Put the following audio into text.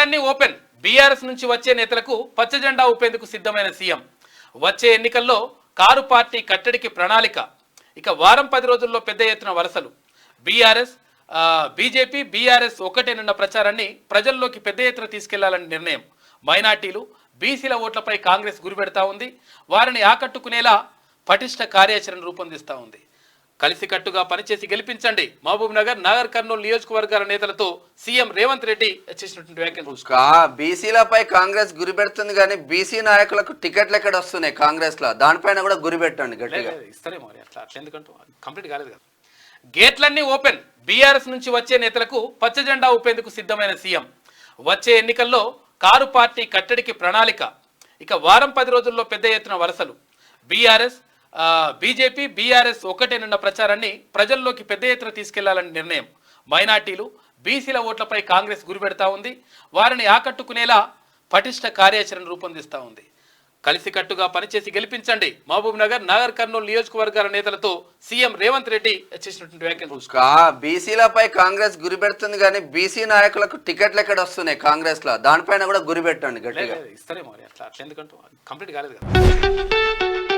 గేట్లన్నీ open. BRS నుంచి వచ్చే నేతలకు పచ్చ జెండా ఊపేందుకు సిద్ధమైన సీఎం. వచ్చే ఎన్నికల్లో కారు పార్టీ కట్టడికి ప్రణాళిక. ఇక వారం 10 రోజుల్లో పెద్ద ఎత్తున వలసలు. బీజేపీ బీఆర్ఎస్ ఒక్కటేనన్న ప్రచారాన్ని ప్రజల్లోకి పెద్ద ఎత్తున తీసుకెళ్లాలని నిర్ణయం. మైనార్టీలు బీసీల ఓట్లపై కాంగ్రెస్ గురిపెడతా ఉంది. వారిని ఆకట్టుకునేలా పటిష్ట కార్యాచరణ రూపొందిస్తూ ఉంది. కలిసికట్టుగా పనిచేసి గెలిపించండి. మహబూబ్ నగర్, నాగర్ కర్నూలు నియోజకవర్గాల నేతలతో సీఎం రేవంత్ రెడ్డి చేసినటువంటి వ్యాఖ్యలు. బీసీలపై కాంగ్రెస్ గురి పెడుతుంది కానీ బీసీ నాయకులకు టికెట్లు ఎక్కడ వస్తున్నాయి కాంగ్రెస్ లో, దానిపైన కూడా గురి పెట్టండి గట్టిగా. ఇస్తారేమో అట్లా ఎందుకంటూ కంప్లీట్ కాలేదు కదా. గేట్లన్నీ ఓపెన్. బీఆర్ఎస్ నుంచి వచ్చే నేతలకు పచ్చ జెండా ఊపేందుకు సిద్ధమైన సీఎం. వచ్చే ఎన్నికల్లో కారు పార్టీ కట్టడికి ప్రణాళిక. ఇక వారం 10 రోజుల్లో పెద్ద ఎత్తున వలసలు. బీజేపీ బీఆర్ఎస్ ఒక్కటేనన్న ప్రచారాన్ని ప్రజల్లోకి పెద్ద ఎత్తున తీసుకెళ్లాలని నిర్ణయం. మైనార్టీలు బీసీల ఓట్లపై కాంగ్రెస్ గురిపెడతా ఉంది. వారిని ఆకట్టుకునేలా పటిష్ట కార్యాచరణ రూపొందిస్తూ ఉంది. కలిసికట్టుగా పనిచేసి గెలిపించండి. మహబూబ్ నగర్, నాగర్ కర్నూలు నియోజకవర్గాల నేతలతో సీఎం రేవంత్ రెడ్డి చేసినటువంటి వ్యాఖ్యలు. బీసీలపై కాంగ్రెస్ గురి పెడుతుంది కానీ బీసీ నాయకులకు టికెట్లు ఎక్కడ వస్తున్నాయి కాంగ్రెస్ లో, దానిపైన కూడా గురి పెట్టండి గట్టిగా. ఇస్తారేమో అట్లా ఎందుకంటూ కంప్లీట్ కాలేదు కదా.